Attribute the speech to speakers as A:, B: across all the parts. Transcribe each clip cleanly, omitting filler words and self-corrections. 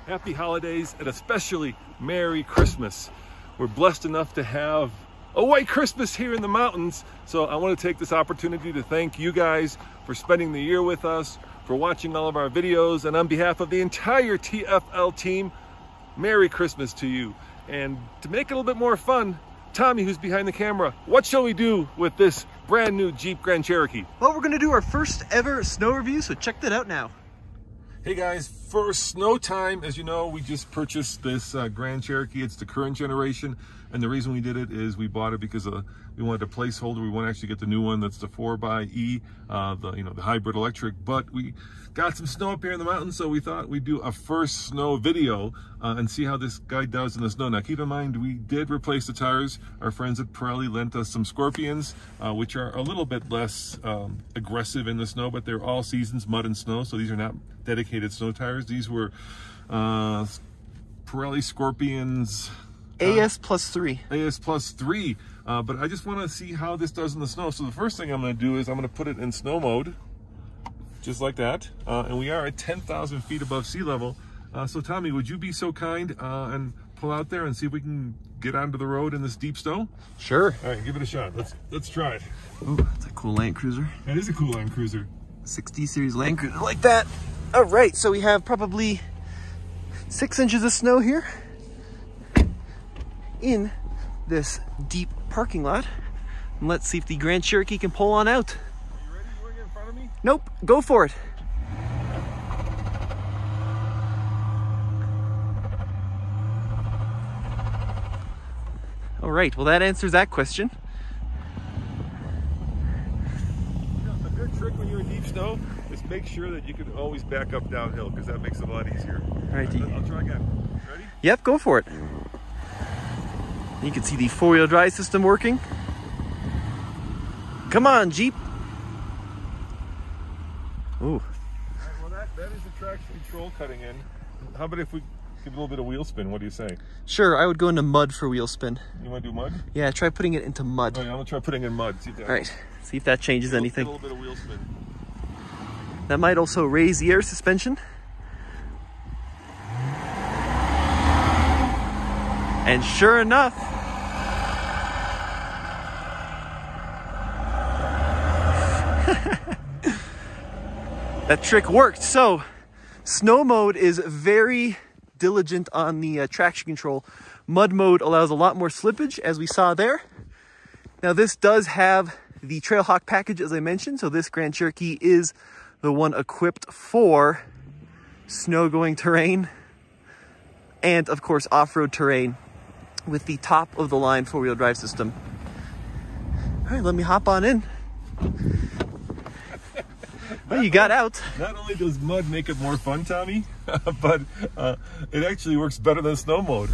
A: happy holidays, and especially Merry Christmas. We're blessed enough to have a white Christmas here in the mountains, so I want to take this opportunity to thank you guys for spending the year with us, for watching all of our videos, and on behalf of the entire TFL team, Merry Christmas to you. And to make it a little bit more fun, Tommy, who's behind the camera, what shall we do with this brand new Jeep Grand Cherokee?
B: Well, we're going to do our first ever snow review, so check that out now.
A: Hey guys, for snow time, as you know, we just purchased this Grand Cherokee. It's the current generation, and the reason we did it is we bought it because we wanted a placeholder. We want to actually get the new one that's the 4xe, the hybrid electric. But we got some snow up here in the mountains, so we thought we'd do a first snow video and see how this guy does in the snow. Now, keep in mind, we did replace the tires. Our friends at Pirelli lent us some Scorpions, which are a little bit less aggressive in the snow, but they're all seasons, mud and snow, so these are not dedicated snow tires. These were Pirelli Scorpions
B: AS+3.
A: AS+3. But I just want to see how this does in the snow. So the first thing I'm going to do is I'm going to put it in snow mode, just like that. And we are at 10,000 feet above sea level. So Tommy, would you be so kind and pull out there and see if we can get onto the road in this deep snow?
B: Sure.
A: All right, give it a shot. Let's try it.
B: Ooh, that's a cool Land Cruiser.
A: That is a cool Land Cruiser.
B: 60 series Land Cruiser like that. All right, so we have probably 6 inches of snow here in this deep parking lot. And let's see if the Grand Cherokee can pull on out.
A: Are you ready? You want to get in front of me?
B: Nope, go for it. All right, well that answers that question.
A: A good trick when you're in deep snow is make sure that you can always back up downhill, because that makes it a lot easier.
B: All right,
A: I'll try again. Ready?
B: Yep, go for it. You can see the 4-wheel drive system working. Come on, Jeep. Ooh.
A: All right, well, that is the traction control cutting in. How about if we give it a little bit of wheel spin? What do you say?
B: Sure, I would go into mud for wheel spin.
A: You want to do mud?
B: Yeah, try putting it into mud.
A: Oh, yeah, I'm going to try putting in mud. See if that
B: All right, see if that changes anything.
A: A little bit of wheel spin.
B: That might also raise the air suspension. And sure enough, that trick worked. So snow mode is very diligent on the traction control. Mud mode allows a lot more slippage, as we saw there. Now this does have the Trailhawk package, as I mentioned, so this Grand Cherokee is the one equipped for snow-going terrain and, of course, off-road terrain with the top-of-the-line 4-wheel drive system. All right, let me hop on in. Well, you got out.
A: Not only does mud make it more fun, Tommy, but it actually works better than snow mode.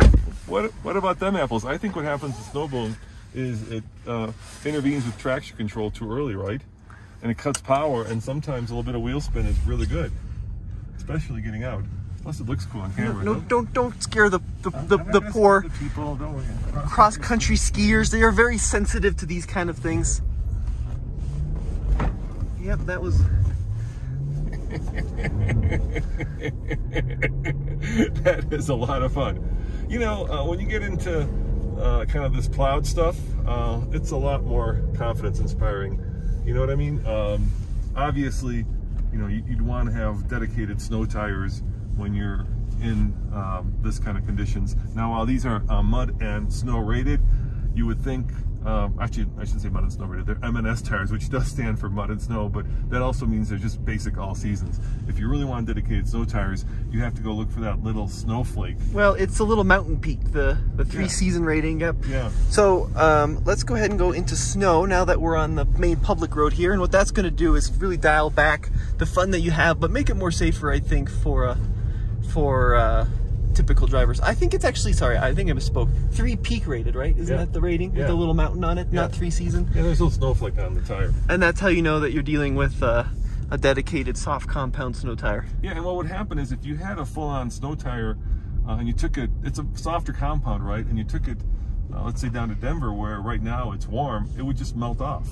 A: What about them apples? I think what happens in snow mode is it intervenes with traction control too early, right? And it cuts power, and sometimes a little bit of wheel spin is really good, especially getting out. Plus, it looks cool on camera.
B: No, don't scare the poor
A: people. Don't worry.
B: Cross-country skiers. They are very sensitive to these kind of things. Yep, that was.
A: That is a lot of fun. You know, when you get into kind of this plowed stuff, it's a lot more confidence inspiring. You know what I mean? Obviously, you know, you'd want to have dedicated snow tires when you're in this kind of conditions. Now, while these are mud and snow rated, you would think, actually, I shouldn't say mud and snow rated, they're M&S tires, which does stand for mud and snow, but that also means they're just basic all seasons. If you really want dedicated snow tires, you have to go look for that little snowflake.
B: Well, it's a little Mountain Peak, the 3-season rating, yep.
A: Yeah.
B: So let's go ahead and go into snow now that we're on the main public road here, and what that's going to do is really dial back the fun that you have, but make it more safer, I think, for typical drivers. I think it's actually, sorry, I think I misspoke. 3 peak rated, right? Isn't that the rating with the little mountain on it? Not 3 season.
A: Yeah, there's a little snowflake on the tire.
B: And that's how you know that you're dealing with a dedicated soft compound snow tire.
A: Yeah, and what would happen is if you had a full-on snow tire and you took it, it's a softer compound, right? And you took it, let's say down to Denver, where right now it's warm, it would just melt off.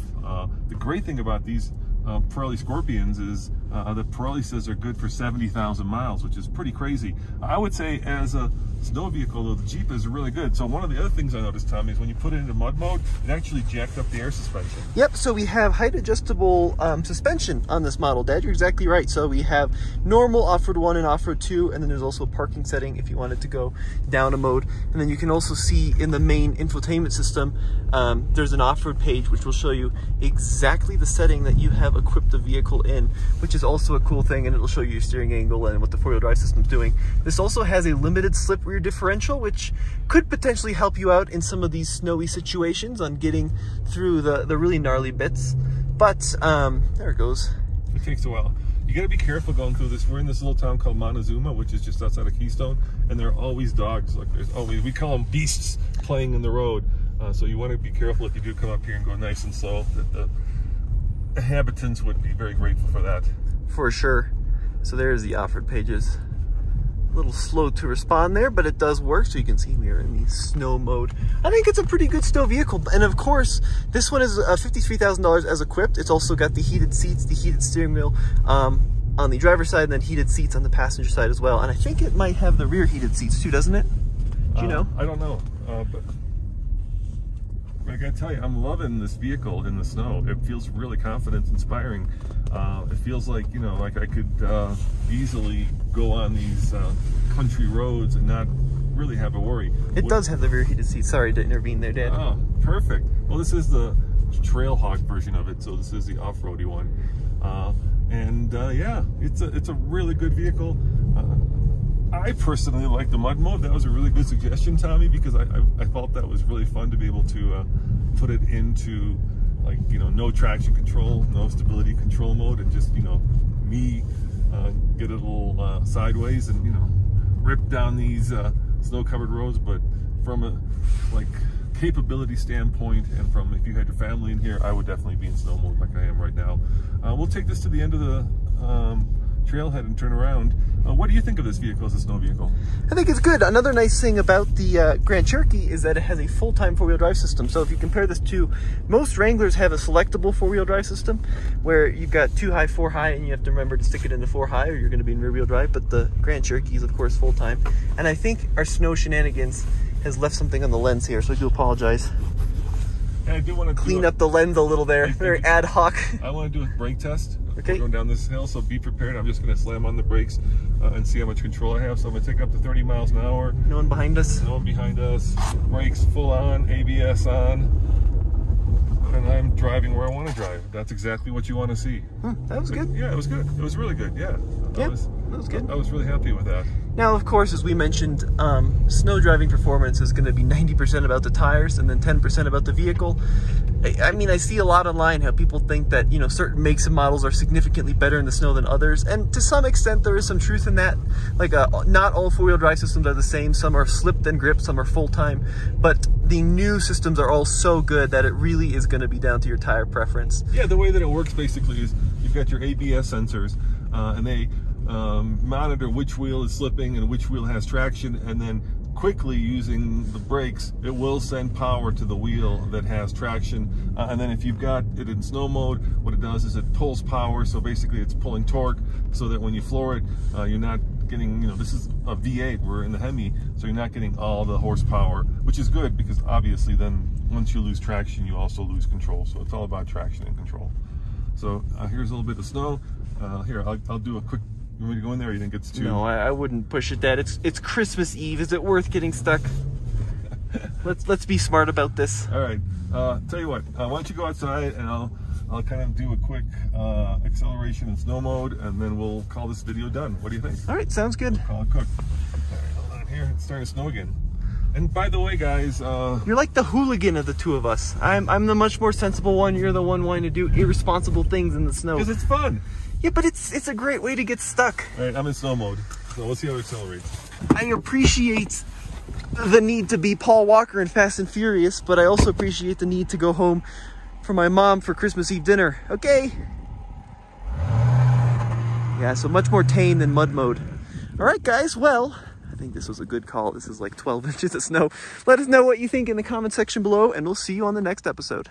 A: The great thing about these Pirelli Scorpions is The Pirelli says they're good for 70,000 miles, which is pretty crazy. I would say as a snow vehicle, though, the Jeep is really good. So one of the other things I noticed, Tommy, is when you put it into mud mode, it actually jacked up the air suspension.
B: Yep, so we have height adjustable suspension on this model, Dad. You're exactly right. So we have normal, off-road 1 and off-road 2, and then there's also a parking setting if you wanted to go down a mode. And then you can also see in the main infotainment system, there's an off-road page which will show you exactly the setting that you have equipped the vehicle in, which is also a cool thing, and it'll show you your steering angle and what the four-wheel drive system's doing. This also has a limited slip rear differential, which could potentially help you out in some of these snowy situations on getting through the really gnarly bits. But there it goes.
A: It takes a while. You got to be careful going through this. We're in this little town called Montezuma, which is just outside of Keystone, and there are always dogs. Like there's always, we call them beasts, playing in the road. So you want to be careful if you do come up here and go nice and slow. That the inhabitants would be very grateful for that.
B: For sure. So there's the off-road pages. A little slow to respond there, but it does work. So you can see we are in the snow mode. I think it's a pretty good snow vehicle. And of course, this one is $53,000 as equipped. It's also got the heated seats, the heated steering wheel on the driver's side, and then heated seats on the passenger side as well. And I think it might have the rear heated seats too, doesn't it? Do you know?
A: I don't know, but I gotta tell you, I'm loving this vehicle in the snow. It feels really confidence inspiring. It feels like, you know, like I could easily go on these country roads and not really have a worry.
B: It does have the rear heated seats. Sorry to intervene there, Dad.
A: Oh, perfect. Well, this is the Trailhawk version of it, so this is the off-roady one. Yeah, it's a really good vehicle. I personally like the mud mode. That was a really good suggestion, Tommy, because I felt that was really fun to be able to put it into, like, you know, no traction control, no stability control mode, and just, you know, me get it a little sideways and, you know, rip down these snow-covered roads. But from a, like, capability standpoint, and from if you had your family in here, I would definitely be in snow mode like I am right now. We'll take this to the end of the trailhead and turn around. What do you think of this vehicle as a snow vehicle?
B: I think it's good. Another nice thing about the Grand Cherokee is that it has a full-time four-wheel drive system. So if you compare this to, most Wranglers have a selectable four-wheel drive system where you've got 2 high, 4 high, and you have to remember to stick it into 4 high or you're going to be in rear-wheel drive. But the Grand Cherokee is, of course, full-time. And I think our snow shenanigans has left something on the lens here, so I do apologize.
A: And I do want to
B: clean up the lens a little there. Very ad hoc.
A: I want to do a brake test.
B: Okay.
A: We're going down this hill, so be prepared. I'm just going to slam on the brakes and see how much control I have. So I'm going to take up to 30 miles an hour.
B: No one behind us?
A: No one behind us. Brakes full on, ABS on. And I'm driving where I want to drive. That's exactly what you want to see.
B: That was good.
A: Yeah, it was good. It was really good, yeah.
B: That was good.
A: I was really happy with that.
B: Now, of course, as we mentioned, snow driving performance is going to be 90% about the tires and then 10% about the vehicle. I mean, I see a lot online how people think that, you know, certain makes and models are significantly better in the snow than others. And to some extent, there is some truth in that. Like, not all four-wheel drive systems are the same. Some are slipped and gripped, some are full-time. But the new systems are all so good that it really is going to be down to your tire preference. Yeah,
A: the way that it works basically is you've got your ABS sensors, and they monitor which wheel is slipping and which wheel has traction, and then quickly using the brakes, it will send power to the wheel that has traction. And then if you've got it in snow mode, what it does is it pulls power. So basically it's pulling torque so that when you floor it, you're not getting, you know, this is a V8, we're in the Hemi, so you're not getting all the horsepower, which is good because obviously then once you lose traction, you also lose control. So it's all about traction and control. So here's a little bit of snow. Here, I'll do a quick. You want me to go in there, or you think it's too...
B: No, I wouldn't push it, Dad. It's Christmas Eve. Is it worth getting stuck? Let's be smart about this.
A: All right. Tell you what. Why don't you go outside, and I'll kind of do a quick acceleration in snow mode, and then we'll call this video done. What do you think?
B: All right, sounds good.
A: We'll call it cooked. All right, hold on here. It's starting to snow again. And by the way, guys...
B: You're like the hooligan of the two of us. I'm the much more sensible one. You're the one wanting to do irresponsible things in the snow.
A: Because it's fun.
B: Yeah, but it's a great way to get stuck.
A: All right, I'm in snow mode, so let's see how it accelerates.
B: I appreciate the need to be Paul Walker in Fast and Furious, but I also appreciate the need to go home for my mom for Christmas Eve dinner. Okay? Yeah, so much more tame than mud mode. All right, guys, well, I think this was a good call. This is like 12 inches of snow. Let us know what you think in the comment section below, and we'll see you on the next episode.